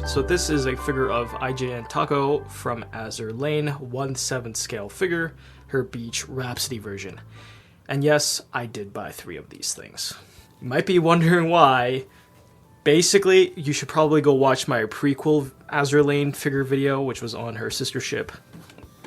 So this is a figure of IJN Takao from Azur Lane, 1/7 scale figure, her Beach Rhapsody version. And yes, I did buy 3 of these things. You might be wondering why. Basically, you should probably go watch my prequel Azur Lane figure video, which was on her sister ship,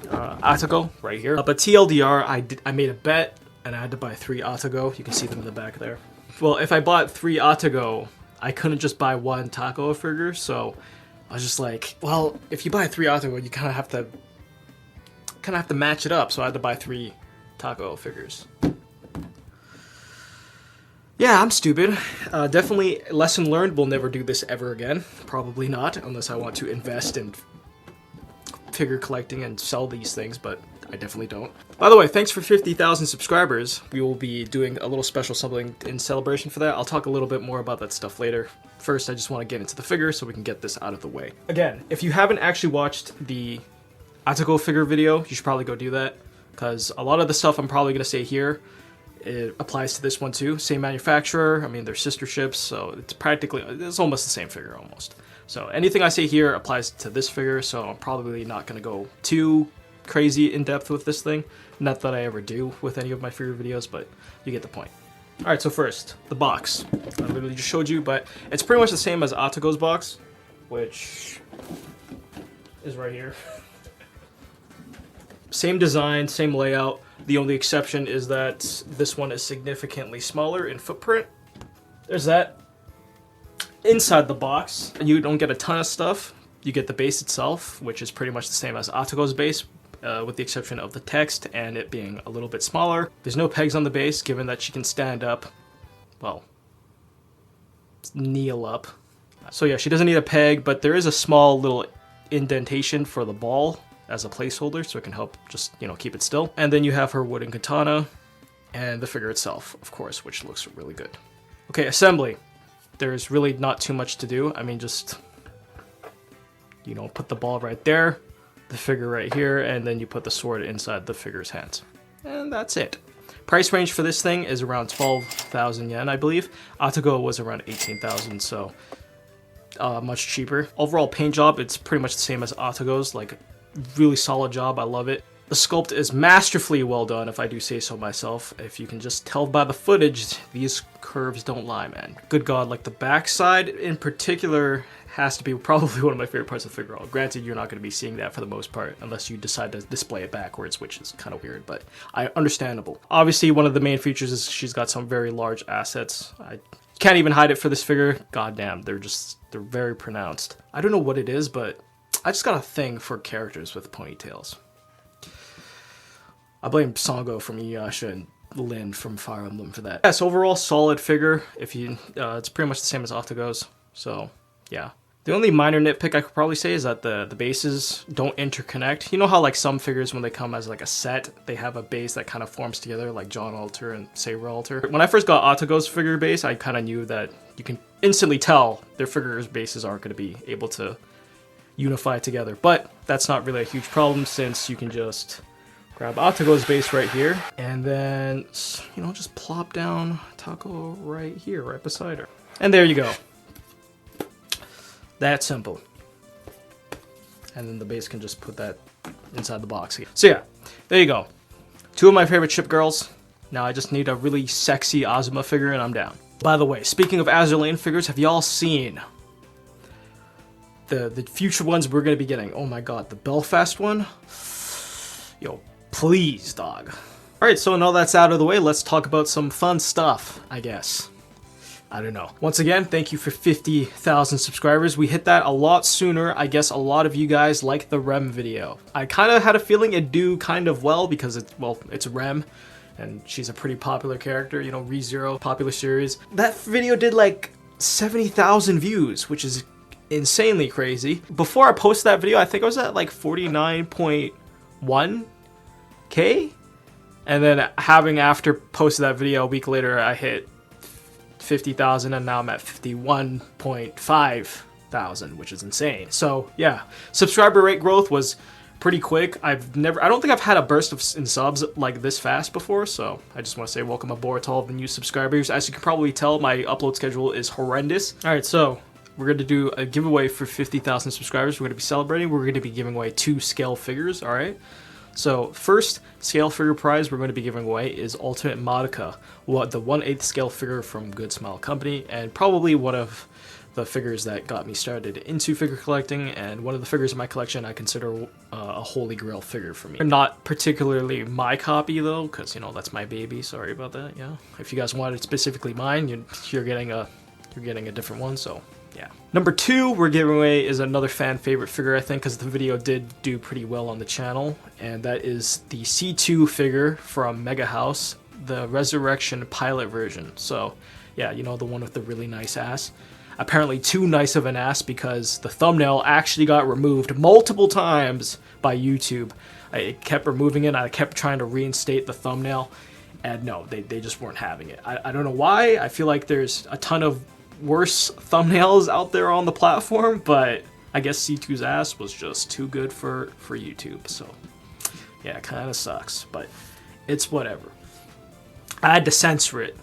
Takao, right here. But TLDR, I made a bet, and I had to buy 3 Takao. You can see them in the back there. Well, if I bought 3 Takao, I couldn't just buy 1 Takao figure, so I was just like, well, if you buy 3 Takao, you kind of have to match it up. So I had to buy 3 Takao figures. Yeah, I'm stupid. Definitely lesson learned. We'll never do this ever again. Probably not, unless I want to invest in figure collecting and sell these things, but I definitely don't. By the way, thanks for 50,000 subscribers. We will be doing a little special something in celebration for that. I'll talk a little bit more about that stuff later. First, I just want to get into the figure so we can get this out of the way. Again, if you haven't actually watched the Takao figure video, you should probably go do that, because a lot of the stuff I'm probably going to say here, it applies to this one too. Same manufacturer, I mean, they're sister ships, so it's almost the same figure almost. So anything I say here applies to this figure, so I'm probably not going to go too crazy in depth with this thing. Not that I ever do with any of my figure videos, but you get the point. Alright, so first, the box. I literally just showed you, but it's pretty much the same as Takao's box, which is right here. Same design, same layout. The only exception is that this one is significantly smaller in footprint. There's that. Inside the box, you don't get a ton of stuff. You get the base itself, which is pretty much the same as Takao's base, with the exception of the text and it being a little bit smaller. There's no pegs on the base, given that she can stand up, well, kneel up. So yeah, she doesn't need a peg, but there is a small little indentation for the ball as a placeholder, so it can help just, keep it still. And then you have her wooden katana and the figure itself, of course, which looks really good. Okay, assembly. There's really not too much to do. I mean, just, put the ball right there, the figure right here, and then you put the sword inside the figure's hands. And that's it. Price range for this thing is around 12,000 yen, I believe. Takao was around 18,000, so much cheaper. Overall paint job, it's pretty much the same as Takao's, like, really solid job. I love it. The sculpt is masterfully well done, if I do say so myself. If you can just tell by the footage, these curves don't lie, man. Good God, like the backside in particular has to be probably one of my favorite parts of the figure. Granted, you're not going to be seeing that for the most part, unless you decide to display it backwards, which is kind of weird, but understandable. Obviously, one of the main features is she's got some very large assets. I can't even hide it for this figure. Goddamn, they're very pronounced. I don't know what it is, but I just got a thing for characters with ponytails. I blame Songo from Iyasha and Lin from Fire Emblem for that. Yes, overall solid figure. It's pretty much the same as Takao's. So yeah. The only minor nitpick I could probably say is that the bases don't interconnect. You know how like some figures, when they come as like a set, they have a base that kind of forms together, like John Alter and Saber Alter. When I first got Takao's figure base, I kind of knew that you can instantly tell their figures bases aren't going to be able to unify together. But that's not really a huge problem, since you can just grab Takao's base right here, and then, just plop down Takao right here, right beside her. And there you go. That simple. And then the base can just put that inside the box here. So yeah, there you go. 2 of my favorite ship girls. Now I just need a really sexy Azuma figure and I'm down. By the way, speaking of Azur Lane figures, have y'all seen the future ones we're going to be getting? Oh my god, the Belfast one? Yo, please, dog. Alright, so now that's out of the way, let's talk about some fun stuff, I guess. I don't know. Once again, thank you for 50,000 subscribers. We hit that a lot sooner. I guess a lot of you guys like the Rem video. I kind of had a feeling it'd do kind of well because it's Rem, and she's a pretty popular character, ReZero, popular series. That video did like 70,000 views, which is insanely crazy. Before I posted that video, I think I was at like 49.1K, and then after posted that video a week later, I hit 50,000, and now I'm at 51.5 thousand, which is insane. So yeah, subscriber rate growth was pretty quick. I don't think I've had a burst in subs like this fast before, so I just want to say welcome aboard to all the new subscribers. As you can probably tell, my upload schedule is horrendous. Alright, so we're going to do a giveaway for 50,000 subscribers. We're going to be celebrating. We're going to be giving away 2 scale figures, all right? So first scale figure prize we're going to be giving away is Ultimate Madoka, the 1/8 scale figure from Good Smile Company, and probably one of the figures that got me started into figure collecting, and one of the figures in my collection I consider a holy grail figure for me. Not particularly my copy though, because you know that's my baby. Sorry about that. Yeah, if you guys wanted specifically mine, you're getting a different one. So yeah. Number 2 we're giving away is another fan favorite figure, I think, because the video did do pretty well on the channel, and that is the C2 figure from Mega House, the Resurrection pilot version. So yeah, you know, the one with the really nice ass. Apparently too nice of an ass, because the thumbnail actually got removed multiple times by YouTube. I kept removing it, and I kept trying to reinstate the thumbnail, and no, they just weren't having it. I don't know why. I feel like there's a ton of worse thumbnails out there on the platform, but I guess C2's ass was just too good for YouTube. So yeah, it kind of sucks, but it's whatever. I had to censor it,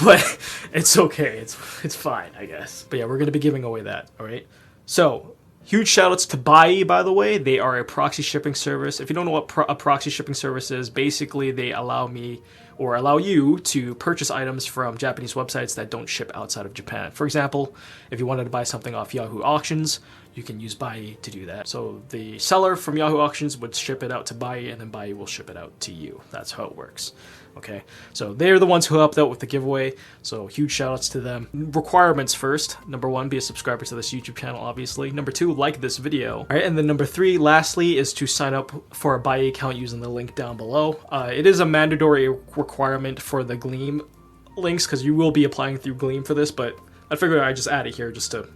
but it's okay. It's fine, I guess. But yeah, we're gonna be giving away that. All right. So huge shoutouts to Bai, by the way. They are a proxy shipping service. If you don't know what a proxy shipping service is, basically they allow me or allow you to purchase items from Japanese websites that don't ship outside of Japan. For example, if you wanted to buy something off Yahoo Auctions, you can use Bai to do that. So the seller from Yahoo Auctions would ship it out to Bai, and then Bai will ship it out to you. That's how it works. Okay, so they're the ones who helped out with the giveaway, so huge shout outs to them. Requirements first. Number 1, be a subscriber to this YouTube channel, obviously. Number 2, like this video. All right, and then number 3, lastly, is to sign up for a Bai account using the link down below. It is a mandatory requirement for the Gleam links, because you will be applying through Gleam for this, but I figured I'd just add it here just to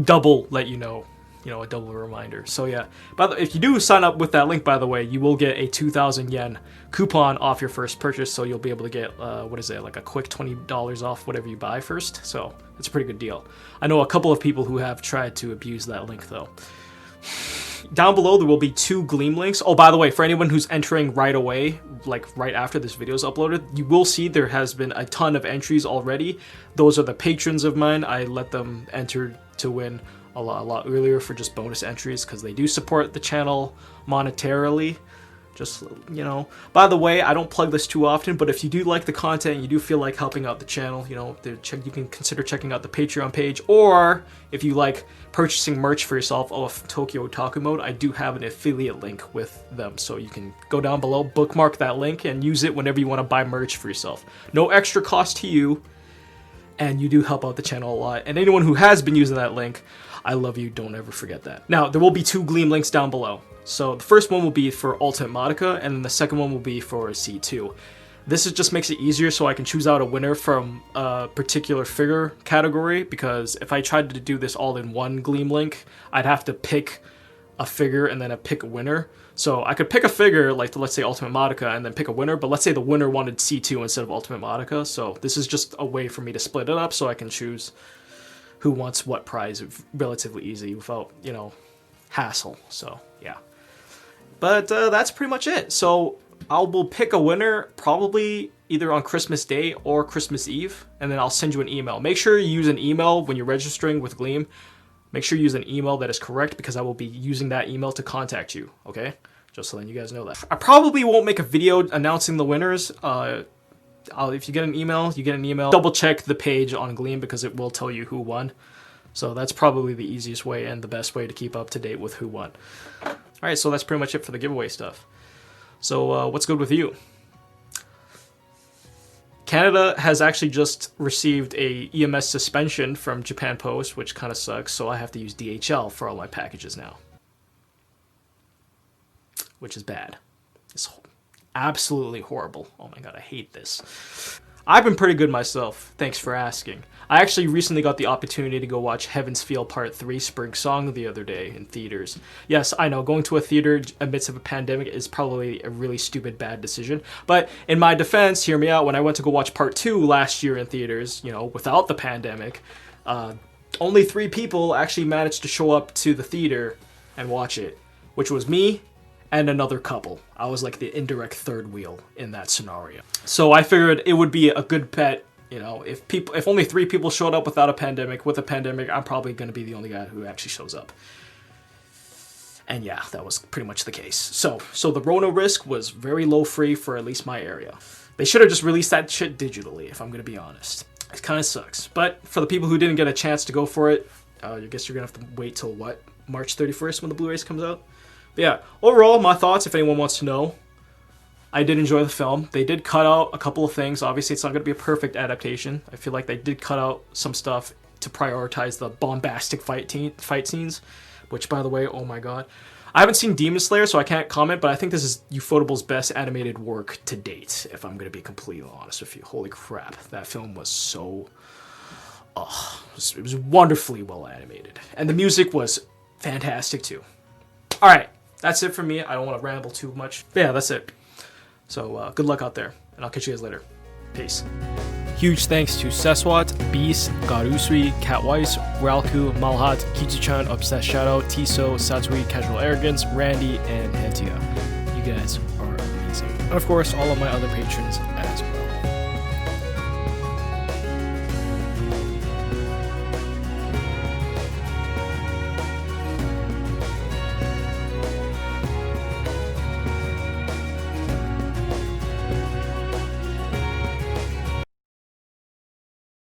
double let you know, a double reminder. So yeah, if you do sign up with that link, by the way, you will get a 2,000 yen coupon off your first purchase, so you'll be able to get what is it, like a quick $20 off whatever you buy first. So it's a pretty good deal. I know a couple of people who have tried to abuse that link though. Down below there will be 2 Gleam links. Oh, by the way, for anyone who's entering right away, like right after this video is uploaded, you will see there has been a ton of entries already. Those are the patrons of mine. I let them enter to win a lot earlier for just bonus entries, because they do support the channel monetarily. Just, you know. By the way, I don't plug this too often, but if you do like the content and you do feel like helping out the channel, you know, you can consider checking out the Patreon page, or if you like purchasing merch for yourself off Tokyo Otaku Mode, I do have an affiliate link with them, so you can go down below, bookmark that link, and use it whenever you want to buy merch for yourself. No extra cost to you, and you do help out the channel a lot. And anyone who has been using that link, I love you, don't ever forget that. Now, there will be 2 Gleam links down below. So the first one will be for Ultimate Madoka, and then the second one will be for C2. This just makes it easier so I can choose out a winner from a particular figure category, because if I tried to do this all in one Gleam link, I'd have to pick a figure and then pick a winner. So I could pick a figure, like let's say Ultimate Madoka, and then pick a winner, but let's say the winner wanted C2 instead of Ultimate Madoka, so this is just a way for me to split it up so I can choose who wants what prize relatively easy without, you know, hassle. So yeah, but that's pretty much it. So I will pick a winner probably either on Christmas Day or Christmas Eve, and then I'll send you an email. Make sure you use an email when you're registering with Gleam. Make sure you use an email that is correct, because I will be using that email to contact you, okay? Just so then you guys know that. I probably won't make a video announcing the winners. If you get an email, you get an email. Double check the page on Gleam, because it will tell you who won. So that's probably the easiest way and the best way to keep up to date with who won. Alright, so that's pretty much it for the giveaway stuff. So what's good with you? Canada has actually just received a EMS suspension from Japan Post, which kind of sucks, so I have to use DHL for all my packages now. Which is bad. It's absolutely horrible. Oh my god, I hate this. I've been pretty good myself, thanks for asking. I actually recently got the opportunity to go watch Heaven's Feel Part 3 Spring Song the other day in theaters. Yes, I know, going to a theater amidst of a pandemic is probably a really stupid, bad decision. But in my defense, hear me out, when I went to go watch Part 2 last year in theaters, you know, without the pandemic, only 3 people actually managed to show up to the theater and watch it, which was me and another couple. I was like the indirect third wheel in that scenario. So I figured it would be a good bet You know, if only 3 people showed up with a pandemic, I'm probably going to be the only guy who actually shows up. And yeah, that was pretty much the case. So the Rona risk was very low free for at least my area. They should have just released that shit digitally, if I'm going to be honest. It kind of sucks. But for the people who didn't get a chance to go for it, I guess you're going to have to wait till, what, March 31st when the Blu-rays comes out? But yeah, overall, my thoughts, if anyone wants to know, I did enjoy the film. They did cut out a couple of things. Obviously, it's not going to be a perfect adaptation. I feel like they did cut out some stuff to prioritize the bombastic fight scenes, which, by the way, oh my god. I haven't seen Demon Slayer, so I can't comment, but I think this is Ufotable's best animated work to date, if I'm going to be completely honest with you. Holy crap, that film was so... it was wonderfully well animated. And the music was fantastic, too. Alright, that's it for me. I don't want to ramble too much. But yeah, that's it. So, good luck out there, and I'll catch you guys later. Peace. Huge thanks to Seswat, Beast, Garusui, Catwise, Ralku, Malhat, Kitsuchan, Obsessed Shadow, Tiso, Satsui, Casual Arrogance, Randy, and Hentia. You guys are amazing. And of course, all of my other patrons as well.